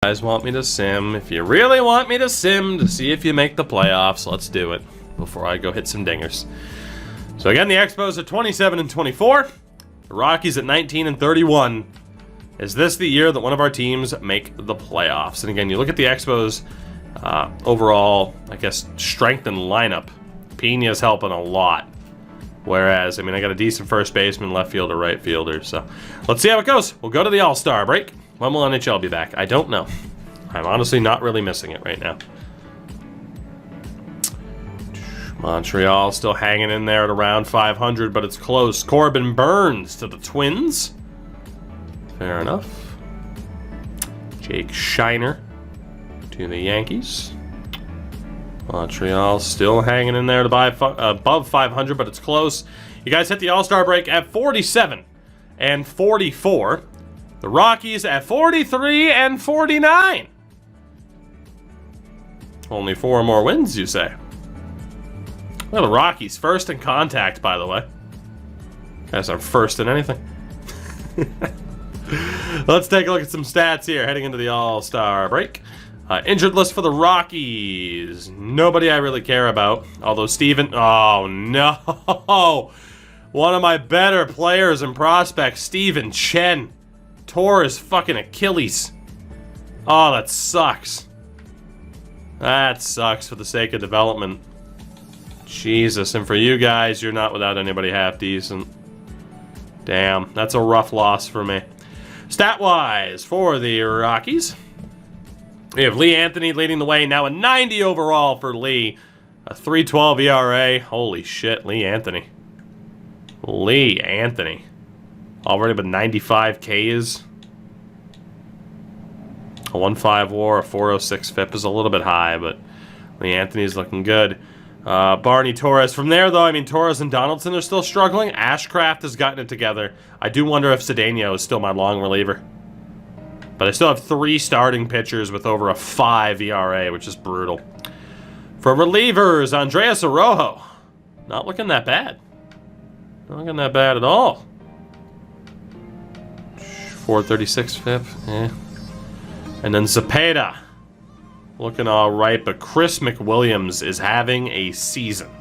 Guys want me to sim. If you really want me to sim to see if you make the playoffs, let's do it before I go hit some dingers. So again, the Expos at 27-24, the Rockies at 19-31. Is this the year that one of our teams make the playoffs? And again, you look at the Expos overall, I guess, strength and lineup. Pena's helping a lot. Whereas, I mean, I got a decent first baseman, left fielder, right fielder. So let's see how it goes. We'll go to the All-Star break. When will NHL be back? I don't know. I'm honestly not really missing it right now. Montreal still hanging in there at around 500, but it's close. Corbin Burns to the Twins. Fair enough. Jake Shiner to the Yankees. Montreal still hanging in there to buy above 500, but it's close. You guys hit the All-Star break at 47-44. The Rockies at 43-49. Only 4 more wins, you say? Well, the Rockies first in contact, by the way. Guys are first in anything. Let's take a look at some stats here heading into the All-Star break. Injured list for the Rockies. Nobody I really care about. Although Steven... Oh, no. One of my better players and prospects, Steven Chen, tore his fucking Achilles. Oh, that sucks. That sucks for the sake of development. Jesus, and for you guys, you're not without anybody half decent. Damn, that's a rough loss for me. Stat-wise, for the Rockies, we have Lee Anthony leading the way, now a 90 overall for Lee. A 3.12 ERA. Holy shit, Lee Anthony. Lee Anthony. Already with 95 Ks. A 1.5 WAR, a 4.06 FIP is a little bit high, but Lee Anthony's looking good. Barney Torres. From there, though, I mean, Torres and Donaldson are still struggling. Ashcraft has gotten it together. I do wonder if Cedeno is still my long reliever. But I still have 3 starting pitchers with over a 5 ERA, which is brutal. For relievers, Andreas Arrojo. Not looking that bad. Not looking that bad at all. 4.36 FIP. Eh. And then Zepeda. Looking all right, but Chris McWilliams is having a season.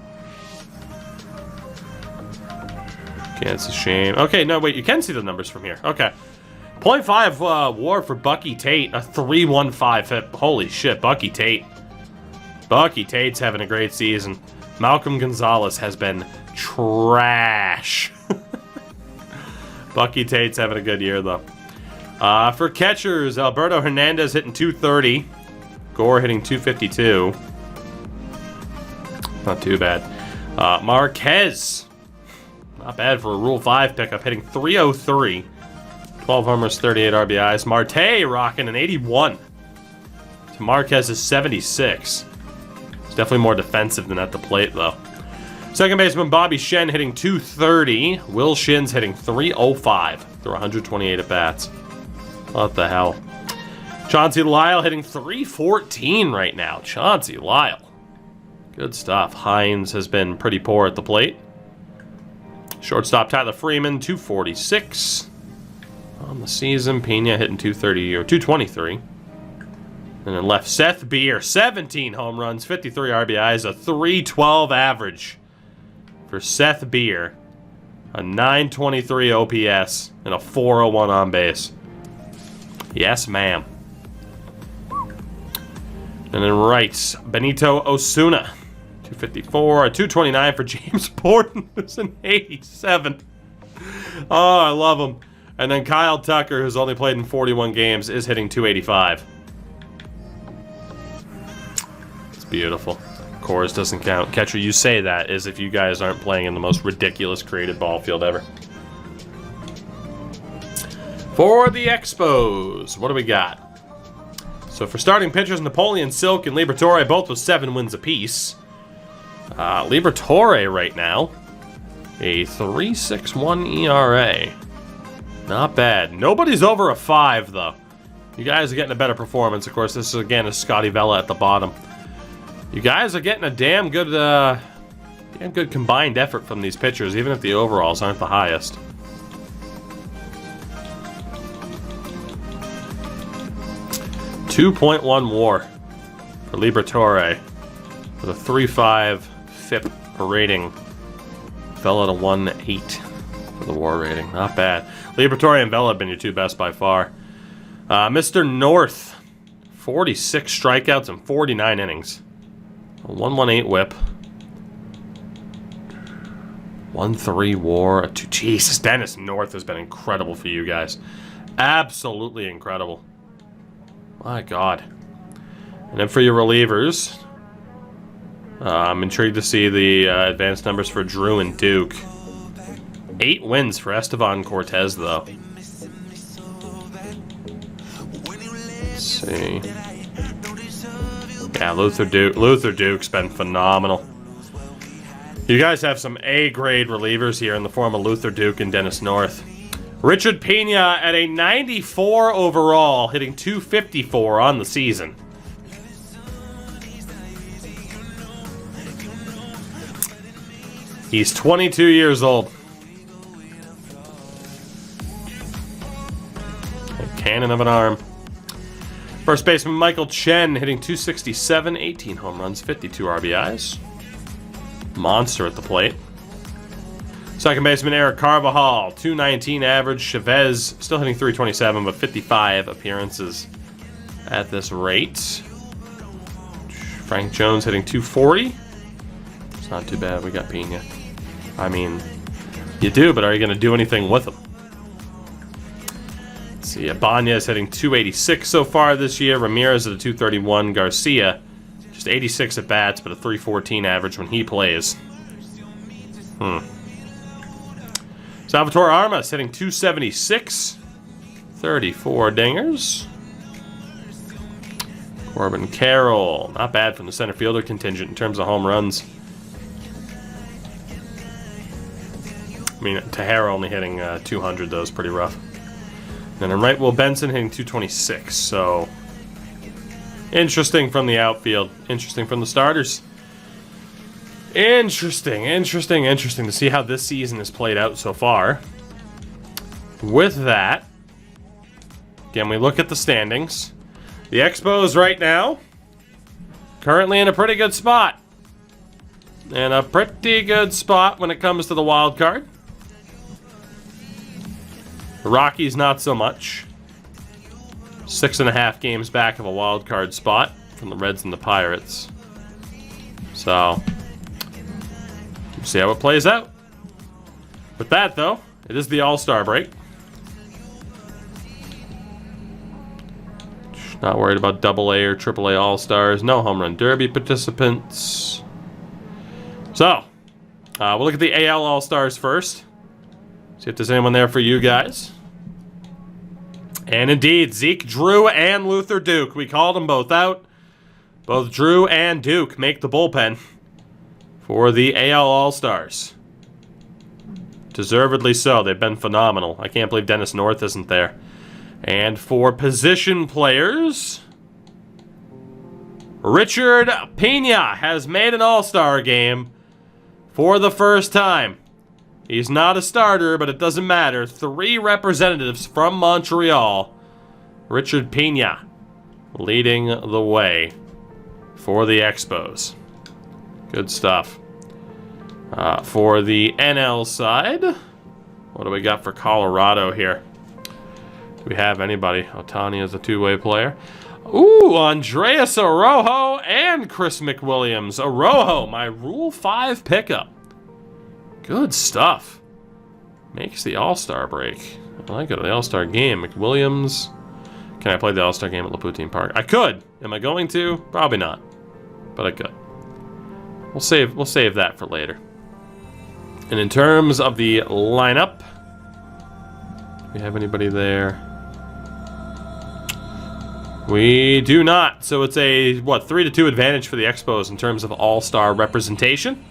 Okay, it's a shame. Okay, no, wait, you can see the numbers from here. Okay. 0.5 WAR for Bucky Tate, a 3.15 FIP. Holy shit, Bucky Tate. Bucky Tate's having a great season. Malcolm Gonzalez has been trash. Bucky Tate's having a good year, though. For catchers, Alberto Hernandez hitting 230. Gore hitting 252. Not too bad. Marquez. Not bad for a Rule 5 pickup, hitting 303. 12 homers, 38 RBIs. Marte rocking an 81. To Marquez's 76. It's definitely more defensive than at the plate, though. Second baseman Bobby Shen hitting 230. Will Shins hitting 305 through 128 at-bats. What the hell? Chauncey Lyle hitting 314 right now. Chauncey Lyle. Good stuff. Hines has been pretty poor at the plate. Shortstop Tyler Freeman, 246. On the season, Pena hitting 230 or 223. And then left Seth Beer, 17 home runs, 53 RBIs, a 312 average for Seth Beer. A 923 OPS and a 401 on base. Yes, ma'am. And then right, Benito Osuna, 254, a 229 for James Borden, who's an 87. Oh, I love him. And then Kyle Tucker, who's only played in 41 games, is hitting 285. It's beautiful. Cores doesn't count. Catcher, you say that as if you guys aren't playing in the most ridiculous created ball field ever. For the Expos, what do we got? So for starting pitchers, Napoleon Silk and Liberatore, both with 7 wins apiece. Liberatore right now, a 3.61 ERA. Not bad. Nobody's over a 5, though. You guys are getting a better performance. Of course, this is, again, a Scotty Vella at the bottom. You guys are getting a damn good combined effort from these pitchers, even if the overalls aren't the highest. 2.1 WAR for Liberatore with a 3.5 FIP rating. Fell at a 1.8 for the WAR rating. Not bad. Liberatore and Vela have been your two best by far. Mr. North, 46 strikeouts and 49 innings. A 1.18 whip. 1.3 WAR. A 2. Jesus, Dennis North has been incredible for you guys. Absolutely incredible. My God. And then for your relievers, I'm intrigued to see the advanced numbers for Drew and Duke. 8 wins for Estevan Cortez, though. Let's see. Yeah, Luther Duke's been phenomenal. You guys have some A-grade relievers here in the form of Luther Duke and Dennis North. Richard Pena at a 94 overall, hitting .254 on the season. He's 22 years old. A cannon of an arm. First baseman Michael Chen hitting .267, 18 home runs, 52 RBIs. Monster at the plate. Second baseman Eric Carvajal, .219 average. Chavez still hitting .327, but 55 appearances at this rate. Frank Jones hitting .240. It's not too bad. We got Pena. I mean, you do, but are you going to do anything with him? Let's see. Ibanez hitting .286 so far this year. Ramirez at a .231. Garcia, just 86 at bats, but a .314 average when he plays. Salvatore Armas hitting .276. 34 dingers. Corbin Carroll, not bad from the center fielder contingent in terms of home runs. I mean, Tejera only hitting 200, though, is pretty rough. And then right, Will Benson hitting .226, so interesting from the outfield, interesting from the starters. Interesting to see how this season has played out so far. With that, again, we look at the standings. The Expos right now, currently in a pretty good spot. And a pretty good spot when it comes to the wild card. The Rockies, not so much. 6.5 games back of a wild card spot from the Reds and the Pirates. So, we'll see how it plays out. With that, though, it is the All-Star break. Not worried about AA or AAA All-Stars. No Home Run Derby participants. So, we'll look at the AL All-Stars first. See if there's anyone there for you guys. And indeed, Zeke, Drew, and Luther Duke. We called them both out. Both Drew and Duke make the bullpen for the AL All-Stars. Deservedly so. They've been phenomenal. I can't believe Dennis North isn't there. And for position players, Richard Pena has made an All-Star game for the first time. He's not a starter, but it doesn't matter. 3 representatives from Montreal. Richard Pena leading the way for the Expos. Good stuff. For the NL side, what do we got for Colorado here? Do we have anybody? Ohtani is a 2-way player. Ooh, Andreas Arrojo and Chris McWilliams. Arrojo, my Rule 5 pickup. Good stuff. Makes the All-Star break. I like it. The All-Star game. McWilliams. Can I play the All-Star game at Lapoutine Park? I could. Am I going to? Probably not. But I could. We'll save that for later. And in terms of the lineup, do we have anybody there? We do not. So it's a, 3-2 advantage for the Expos in terms of All-Star representation.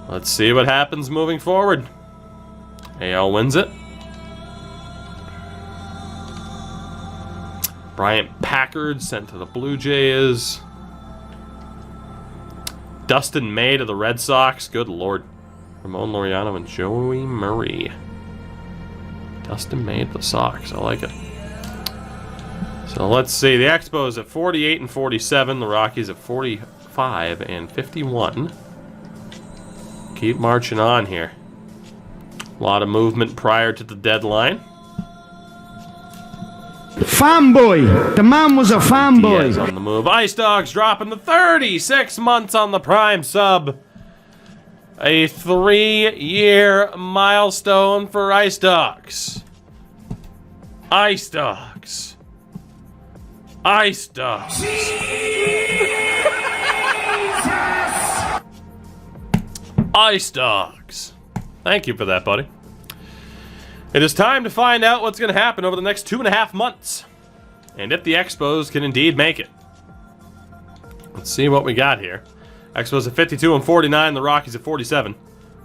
Let's see what happens moving forward. AL wins it. Bryant Packard sent to the Blue Jays. Dustin May to the Red Sox. Good Lord. Ramon Laureano and Joey Murray. Dustin May to the Sox. I like it. So let's see. The Expos at 48 and 47. The Rockies at 45 and 51. Keep marching on here. A lot of movement prior to the deadline. Fanboy. The man was a fanboy. Diaz on the move. Ice Dogs dropping the 36 months on the prime sub. A 3-year milestone for Ice Dogs. Ice Dogs. Ice Dogs. Ice Dogs. Thank you for that, buddy. It is time to find out what's going to happen over the next 2.5 months. And if the Expos can indeed make it. Let's see what we got here. Expos at 52 and 49. The Rockies at 47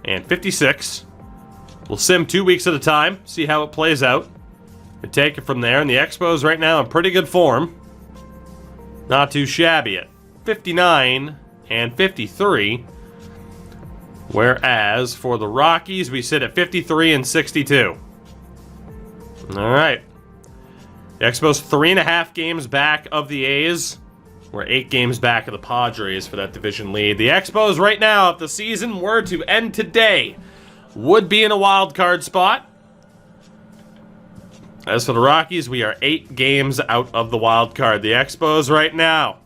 and 56. We'll sim 2 weeks at a time. See how it plays out. And take it from there. And the Expos right now in pretty good form. Not too shabby at 59 and 53. Whereas for the Rockies, we sit at 53 and 62. All right. The Expos 3.5 games back of the A's. We're 8 games back of the Padres for that division lead. The Expos right now, if the season were to end today, would be in a wild card spot. As for the Rockies, we are 8 games out of the wild card. The Expos right now,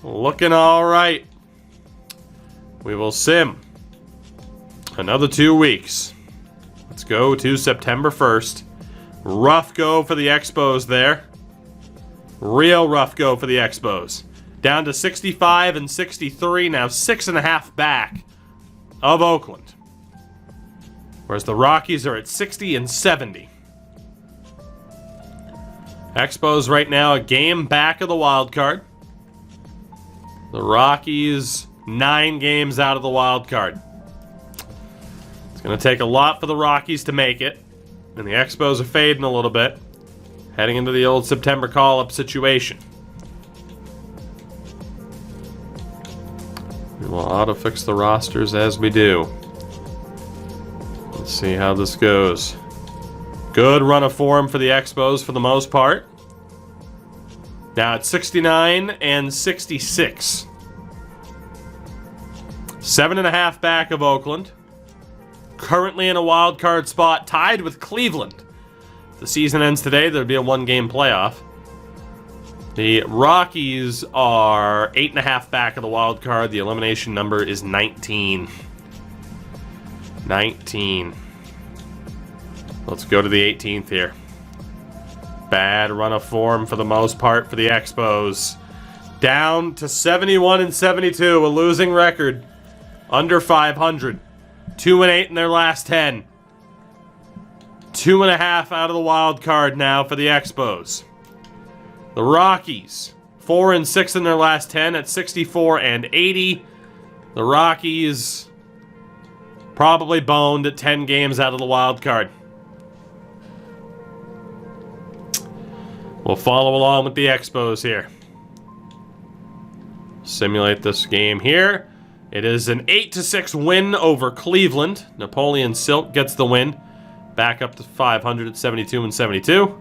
looking all right. We will sim another 2 weeks. Let's go to September 1st. Rough go for the Expos there. Real rough go for the Expos. Down to 65 and 63, now 6.5 back of Oakland. Whereas the Rockies are at 60 and 70. Expos right now a game back of the wild card. The Rockies 9 games out of the wild card. It's going to take a lot for the Rockies to make it. And the Expos are fading a little bit. Heading into the old September call-up situation. We will auto-fix the rosters as we do. Let's see how this goes. Good run of form for the Expos for the most part. Now it's 69 and 66. 7.5 back of Oakland. Currently in a wild card spot, tied with Cleveland. If the season ends today, there'll be a 1-game playoff. The Rockies are 8.5 back of the wild card. The elimination number is 19. 19. Let's go to the 18th here. Bad run of form for the most part for the Expos. Down to 71 and 72, a losing record. Under 500. 2-8 in their last 10. 2.5 out of the wild card now for the Expos. The Rockies 4 and 6 in their last 10 at 64 and 80. The Rockies probably boned at 10 games out of the wild card. We'll follow along with the Expos here. Simulate this game here. It is an 8-6 win over Cleveland. Napoleon Silk gets the win. Back up to 500 at 72 and 72.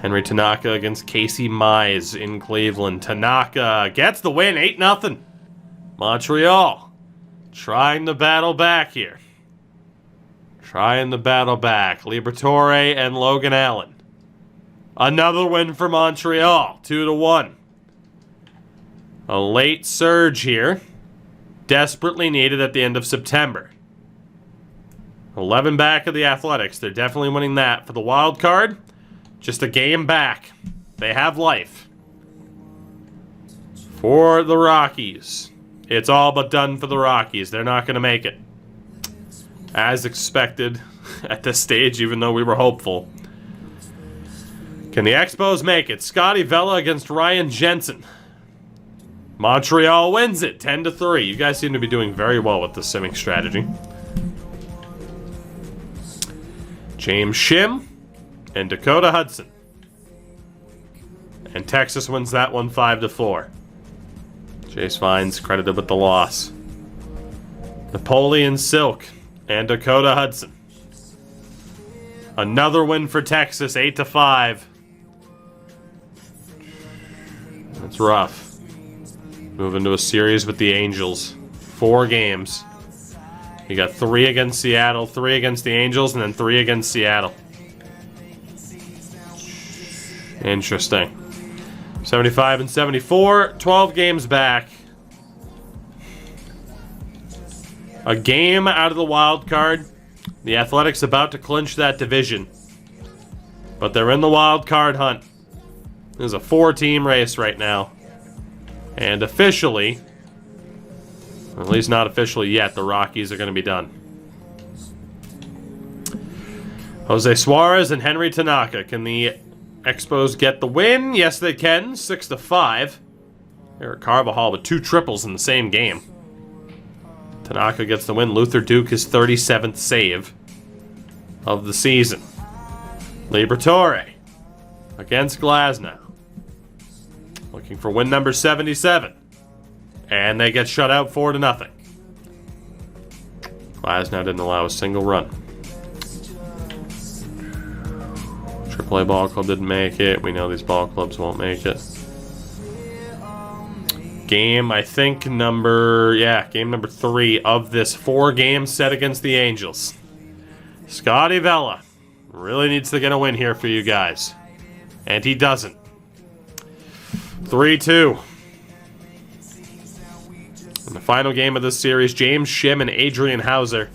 Henry Tanaka against Casey Mize in Cleveland. Tanaka gets the win, 8-0. Montreal trying to battle back here. Trying to battle back. Liberatore and Logan Allen. Another win for Montreal, 2-1. A late surge here. Desperately needed at the end of September. 11 back of the Athletics. They're definitely winning that. For the wild card, just a game back. They have life. For the Rockies, it's all but done for the Rockies. They're not going to make it. As expected at this stage, even though we were hopeful. Can the Expos make it? Scotty Vela against Ryan Jensen. Montreal wins it, 10-3. You guys seem to be doing very well with this simming strategy. James Shim and Dakota Hudson. And Texas wins that one 5-4. Chase Vines credited with the loss. Napoleon Silk and Dakota Hudson. Another win for Texas, 8-5. It's rough. Moving to a series with the Angels. 4 games. You got 3 against Seattle, 3 against the Angels, and then 3 against Seattle. Interesting. 75 and 74, 12 games back. A game out of the wild card. The Athletics about to clinch that division. But they're in the wild card hunt. There's a 4-team race right now. And officially, or at least not officially yet, the Rockies are going to be done. Jose Suarez and Henry Tanaka. Can the Expos get the win? Yes, they can. 6-5. Eric Carvajal with 2 triples in the same game. Tanaka gets the win. Luther Duke his 37th save of the season. Liberatore against Glasnow. Looking for win number 77. And they get shut out 4-0. Glasnow didn't allow a single run. AAA ball club didn't make it. We know these ball clubs won't make it. Game, I think, game number 3 of this 4-game set against the Angels. Scotty Vela really needs to get a win here for you guys. And he doesn't. 3-2. In the final game of this series, James Shim and Adrian Hauser.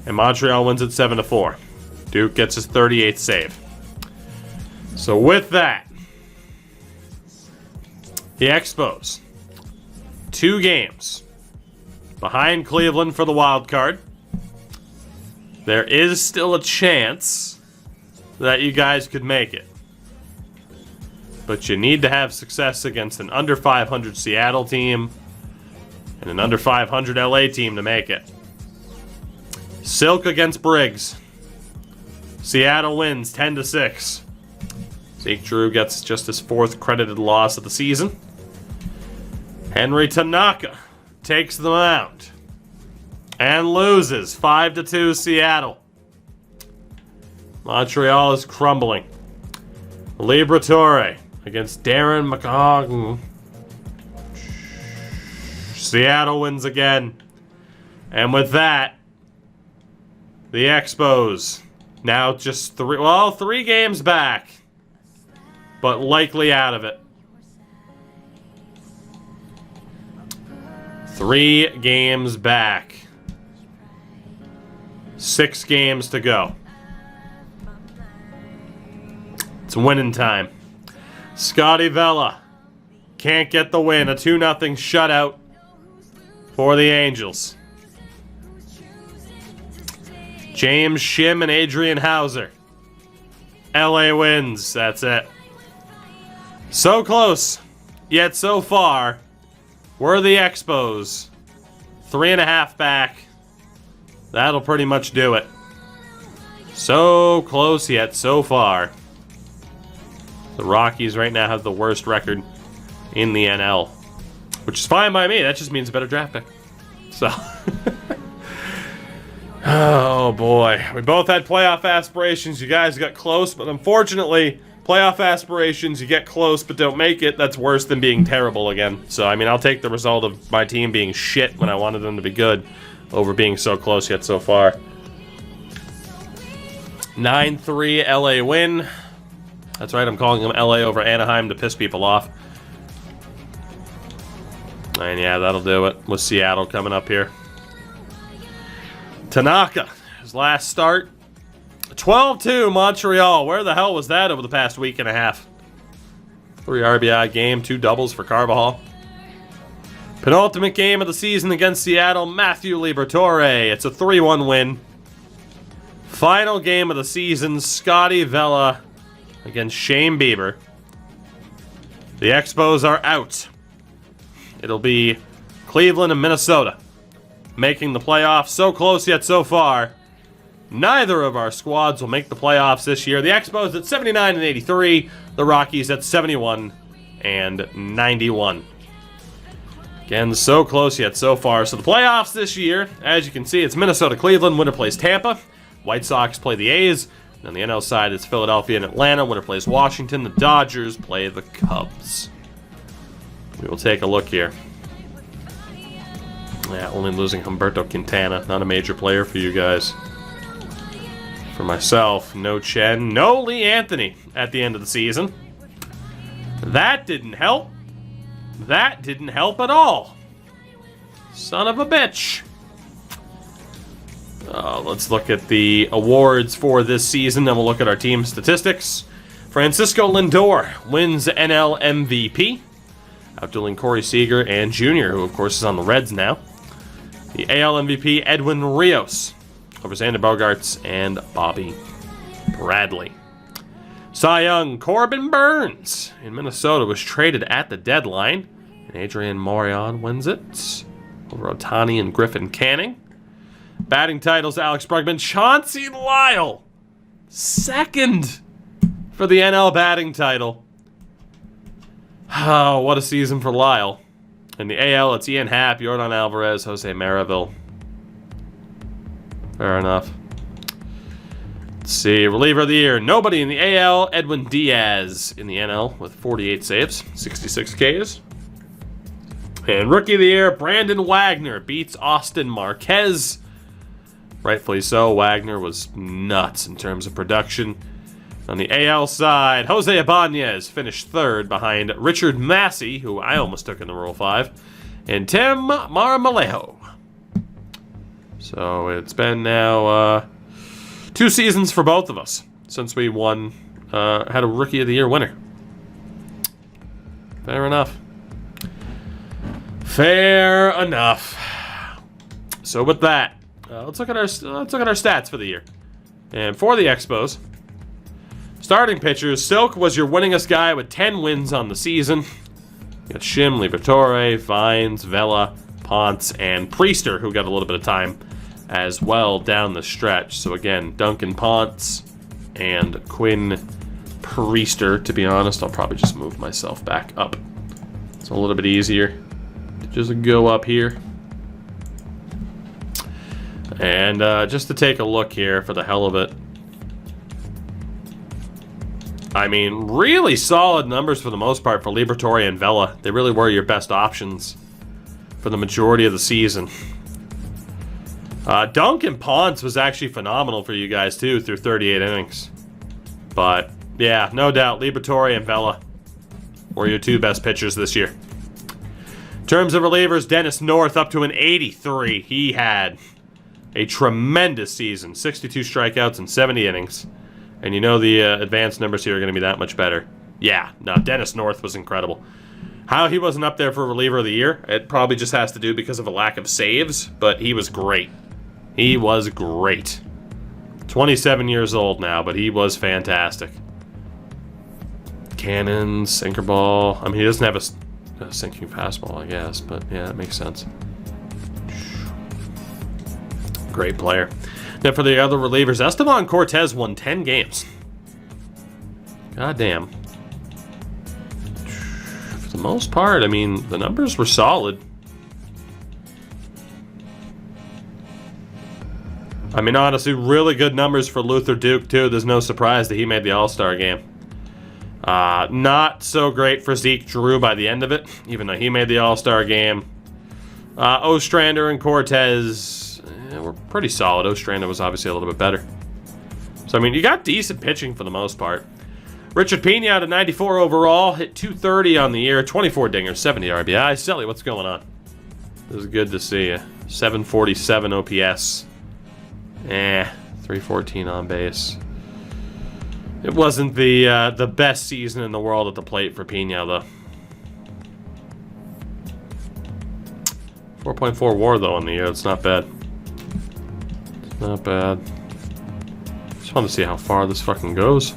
And Montreal wins it 7-4. Duke gets his 38th save. So with that, the Expos, 2 games behind Cleveland for the wild card. There is still a chance that you guys could make it. But you need to have success against an under 500 Seattle team and an under 500 LA team to make it. Silk against Briggs. Seattle wins 10-6. Zeke Drew gets just his 4th credited loss of the season. Henry Tanaka takes the mound and loses 5-2 Seattle. Montreal is crumbling. Liberatore against Darren McCoggan. Seattle wins again. And with that, the Expos now just 3 games back, but likely out of it. 3 games back. 6 games to go. It's winning time. Scotty Vela can't get the win. A 2-0 shutout for the Angels. James Shim and Adrian Hauser. LA wins. That's it. So close, yet so far. We're the Expos. 3.5 back. That'll pretty much do it. So close, yet so far. The Rockies right now have the worst record in the NL. Which is fine by me. That just means a better draft pick. So. Oh boy. We both had playoff aspirations. You guys got close, but unfortunately, playoff aspirations, you get close but don't make it. That's worse than being terrible again. So, I mean, I'll take the result of my team being shit when I wanted them to be good over being so close yet so far. 9-3 LA win. That's right, I'm calling them LA over Anaheim to piss people off. And yeah, that'll do it with Seattle coming up here. Tanaka, his last start. 12-2 Montreal. Where the hell was that over the past week and a half? 3 RBI game, 2 doubles for Carvajal. Penultimate game of the season against Seattle, Matthew Liberatore. It's a 3-1 win. Final game of the season, Scotty Vela against Shane Bieber. The Expos are out. It'll be Cleveland and Minnesota making the playoffs. So close yet so far. Neither of our squads will make the playoffs this year. The Expos at 79 and 83. The Rockies at 71 and 91. Again, so close yet so far. So the playoffs this year, as you can see, it's Minnesota, Cleveland. Winner plays Tampa. White Sox play the A's. And on the NL side, it's Philadelphia and Atlanta. Winner plays Washington. The Dodgers play the Cubs. We will take a look here. Yeah, only losing Humberto Quintana. Not a major player for you guys. For myself, no Chen, no Lee Anthony at the end of the season. That didn't help. That didn't help at all. Son of a bitch. Let's look at the awards for this season, then we'll look at our team statistics. Francisco Lindor wins NL MVP, outdueling Corey Seager and Jr., who of course is on the Reds now. The AL MVP, Edwin Rios, over Xander Bogaerts and Bobby Bradley. Cy Young, Corbin Burns in Minnesota was traded at the deadline, and Adrian Morejon wins it over Ohtani and Griffin Canning. Batting titles, Alex Bregman, Chauncey Lyle, second for the NL batting title. Oh, what a season for Lyle. In the AL, it's Ian Happ, Yordan Alvarez, Jose Maraville. Fair enough. Let's see, reliever of the year, nobody in the AL, Edwin Diaz in the NL with 48 saves, 66 Ks. And rookie of the year, Brandon Wagner beats Austin Marquez. Rightfully so, Wagner was nuts in terms of production. On the AL side, Jose Ibanez finished third behind Richard Massey, who I almost took in the Rule 5, and Tim Marmolejo. So it's been now 2 seasons for both of us since we won, had a Rookie of the Year winner. Fair enough. Fair enough. So with that, let's look at our stats for the year. And for the Expos, starting pitchers, Silk was your winningest guy with 10 wins on the season. You got Shim, Liberatore, Vines, Vela, Ponce, and Priester, who got a little bit of time as well down the stretch. So again, Duncan Ponce and Quinn Priester. To be honest, I'll probably just move myself back up. It's a little bit easier to just go up here. And just to take a look here for the hell of it. I mean, really solid numbers for the most part for Liberatore and Vela. They really were your best options for the majority of the season. Duncan Ponce was actually phenomenal for you guys too through 38 innings. But yeah, no doubt, Liberatore and Vela were your 2 best pitchers this year. In terms of relievers, Dennis North up to an 83. He had a tremendous season, 62 strikeouts and 70 innings. And you know the advanced numbers here are going to be that much better. Yeah, no, Dennis North was incredible. How he wasn't up there for reliever of the year, it probably just has to do because of a lack of saves, but he was great. He was great. 27 years old now, but he was fantastic. Cannon, sinker ball. I mean, he doesn't have a sinking fastball, I guess, but yeah, that makes sense. Great player. Now for the other relievers, Esteban Cortez won 10 games. God damn. For the most part, I mean, the numbers were solid. I mean, honestly, really good numbers for Luther Duke, too. There's no surprise that he made the All-Star game. Not so great for Zeke Drew by the end of it, even though he made the All-Star game. Ostrander and Cortez were pretty solid. Ostrander was obviously a little bit better. So, I mean, you got decent pitching for the most part. Richard Pena out of 94 overall, hit 230 on the year, 24 dingers, 70 RBI. Selly, what's going on? This is good to see you. 747 OPS. 314 on base. It wasn't the best season in the world at the plate for Pena, though. 4.4 WAR, though, on the year. It's not bad. It's not bad. Just want to see how far this fucking goes.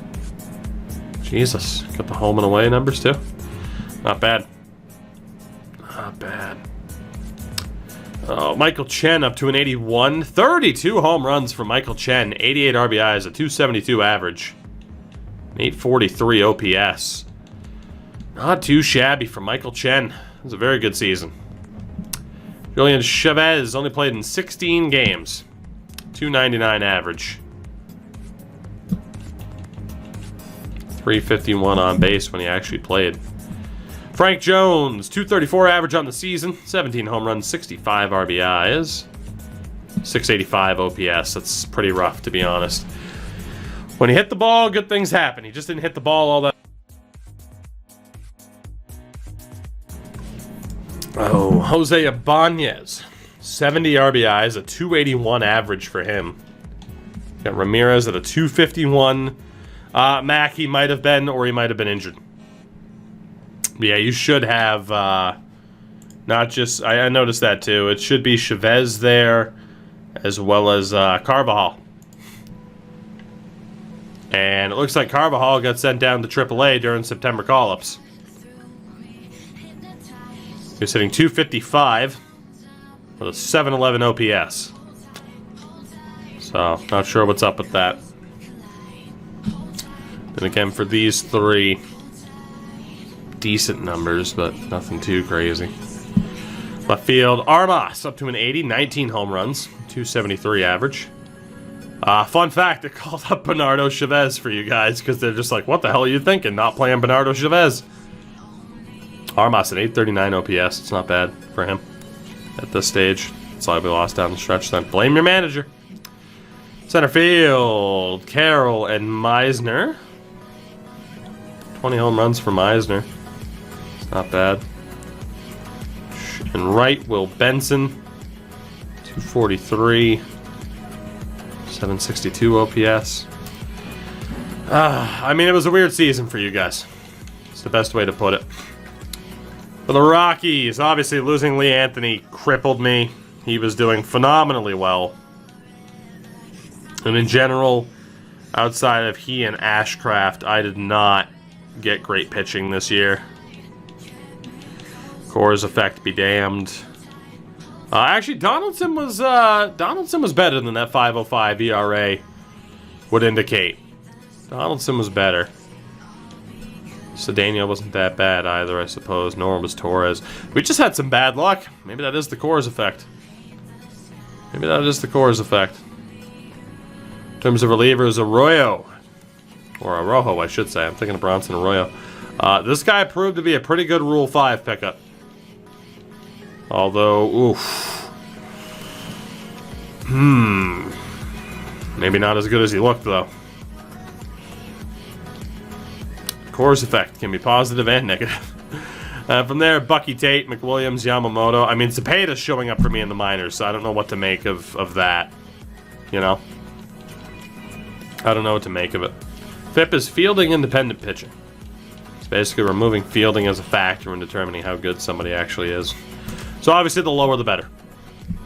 Jesus. Got the home and away numbers, too. Not bad. Not bad. Oh, Michael Chen up to an 81. 32 home runs for Michael Chen. 88 RBIs, a 272 average. 843 OPS. Not too shabby for Michael Chen. It was a very good season. Julian Chavez only played in 16 games. 299 average. 351 on base when he actually played. Frank Jones, 234 average on the season, 17 home runs, 65 RBIs, 685 OPS. That's pretty rough, to be honest. When he hit the ball, good things happen. He just didn't hit the ball all that. Oh, Jose Ibanez, 70 RBIs, a 281 average for him. Got Ramirez at a 251. Mac, he might have been, or he might have been injured. But yeah, you should have not just... I noticed that too. It should be Chavez there, as well as Carvajal. And it looks like Carvajal got sent down to AAA during September call-ups. He's hitting 255 with a 711 OPS. So, not sure what's up with that. And again, for these three, decent numbers, but nothing too crazy. Left field, Armas up to an 80, 19 home runs, 273 average. Fun fact, they called up Bernardo Chavez for you guys because they're just like, what the hell are you thinking? Not playing Bernardo Chavez. Armas at 839 OPS. It's not bad for him at this stage. That's all we lost down the stretch then. Blame your manager. Center field, Carroll and Meisner. 20 home runs for Meisner. It's not bad. And right, Will Benson. 243. 762 OPS. I mean, it was a weird season for you guys. It's the best way to put it. For the Rockies, obviously losing Lee Anthony crippled me. He was doing phenomenally well. And in general, outside of he and Ashcraft, I did not get great pitching this year. Coors effect be damned. Actually, Donaldson was better than that 5.05 ERA would indicate. Donaldson was better. Cedeno wasn't that bad either, I suppose. Nor was Torres. We just had some bad luck. Maybe that is the Coors effect. Maybe that is the Coors effect. In terms of relievers, Arroyo. Or Arrojo, I should say. I'm thinking of Bronson Arroyo. This guy proved to be a pretty good Rule 5 pickup. Although, oof. Maybe not as good as he looked, though. Coors effect can be positive and negative. From there, Bucky Tate, McWilliams, Yamamoto. I mean, Zepeda's showing up for me in the minors, so I don't know what to make of that. You know? I don't know what to make of it. FIP is fielding independent pitching. It's basically removing fielding as a factor in determining how good somebody actually is. So obviously the lower the better.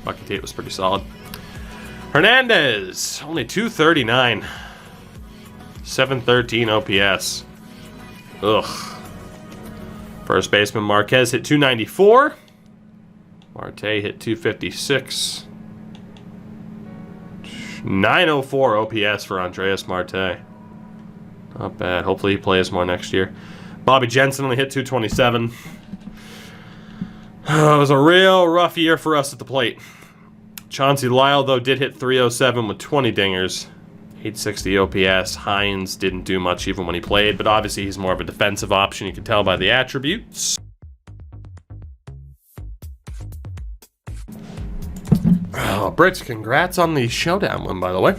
Bucky Tate was pretty solid. Hernandez, only 239. 713 OPS. Ugh. First baseman Marquez hit 294. Marte hit 256. 904 OPS for Andreas Marte. Not bad. Hopefully he plays more next year. Bobby Jensen only hit 227. It was a real rough year for us at the plate. Chauncey Lyle, though, did hit 307 with 20 dingers. 860 OPS. Hines didn't do much even when he played, but obviously he's more of a defensive option. You can tell by the attributes. Oh, Brits, congrats on the showdown win, by the way.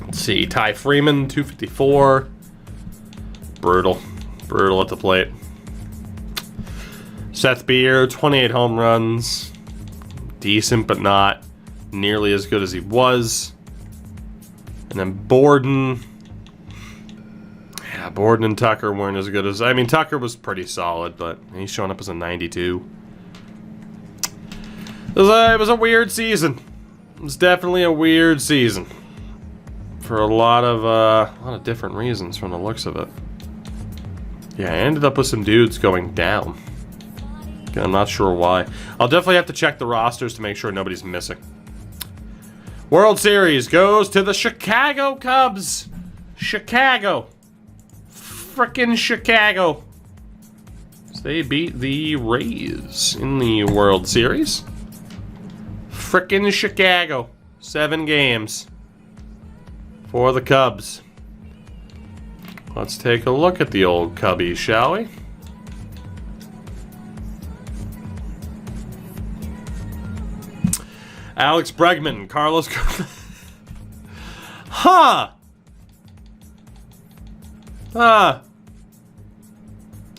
Let's see. Ty Freeman, 254. Brutal. Brutal at the plate. Seth Beer, 28 home runs. Decent, but not nearly as good as he was. And then Borden. Yeah, Borden and Tucker weren't as good as... I mean, Tucker was pretty solid, but he's showing up as a 92. It was a weird season. It was definitely a weird season. For a lot of different reasons from the looks of it. Yeah, I ended up with some dudes going down. Again, I'm not sure why. I'll definitely have to check the rosters to make sure nobody's missing. World Series goes to the Chicago Cubs. Chicago. Frickin' Chicago. So they beat the Rays in the World Series. Frickin' Chicago. 7 games for the Cubs. Let's take a look at the old Cubbies, shall we? Alex Bregman, Carlos. Huh.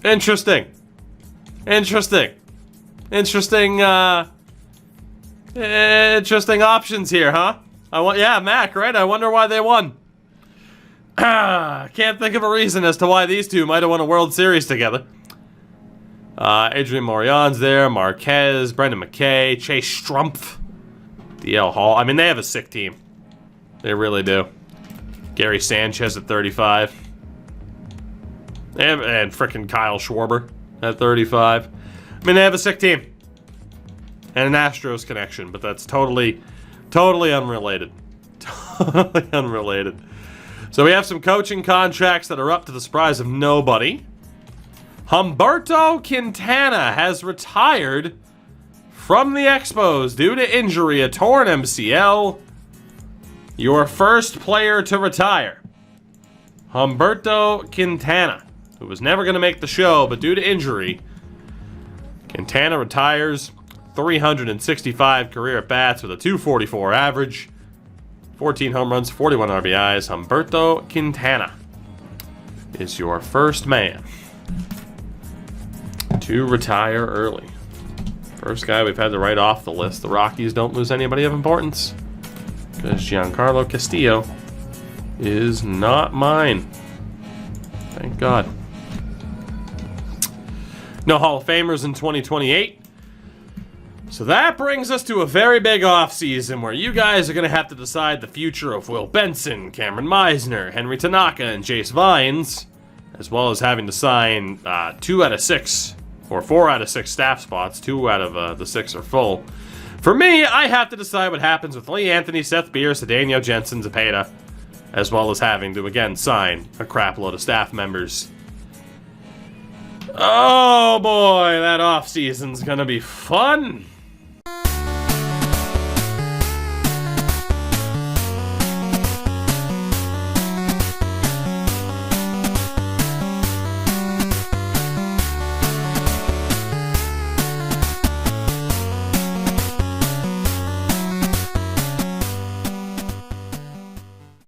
Interesting. Interesting options here, huh? Yeah, Mac, right? I wonder why they won. Can't think of a reason as to why these two might have won a World Series together. Adrian Morion's there, Marquez, Brendan McKay, Chase Strumpf, DL Hall. I mean, they have a sick team. They really do. Gary Sanchez at 35. And frickin' Kyle Schwarber at 35. I mean, they have a sick team. And an Astros connection, but that's totally unrelated. Totally unrelated. So we have some coaching contracts that are up to the surprise of nobody. Humberto Quintana has retired from the Expos due to injury, a torn MCL. Your first player to retire. Humberto Quintana, who was never going to make the show, but due to injury, Quintana retires. 365 career at-bats with a 244 average. 14 home runs, 41 RBIs. Humberto Quintana is your first man to retire early. First guy we've had to write off the list. The Rockies don't lose anybody of importance because Giancarlo Castillo is not mine. Thank God. No Hall of Famers in 2028. So that brings us to a very big offseason where you guys are going to have to decide the future of Will Benson, Cameron Meisner, Henry Tanaka, and Jace Vines, as well as having to sign 2 out of 6, or 4 out of 6 staff spots. 2 out of the 6 are full. For me, I have to decide what happens with Lee Anthony, Seth Beers, Cedeno, Jensen, Zepeda, as well as having to, again, sign a crap load of staff members. Oh boy, that offseason's going to be fun.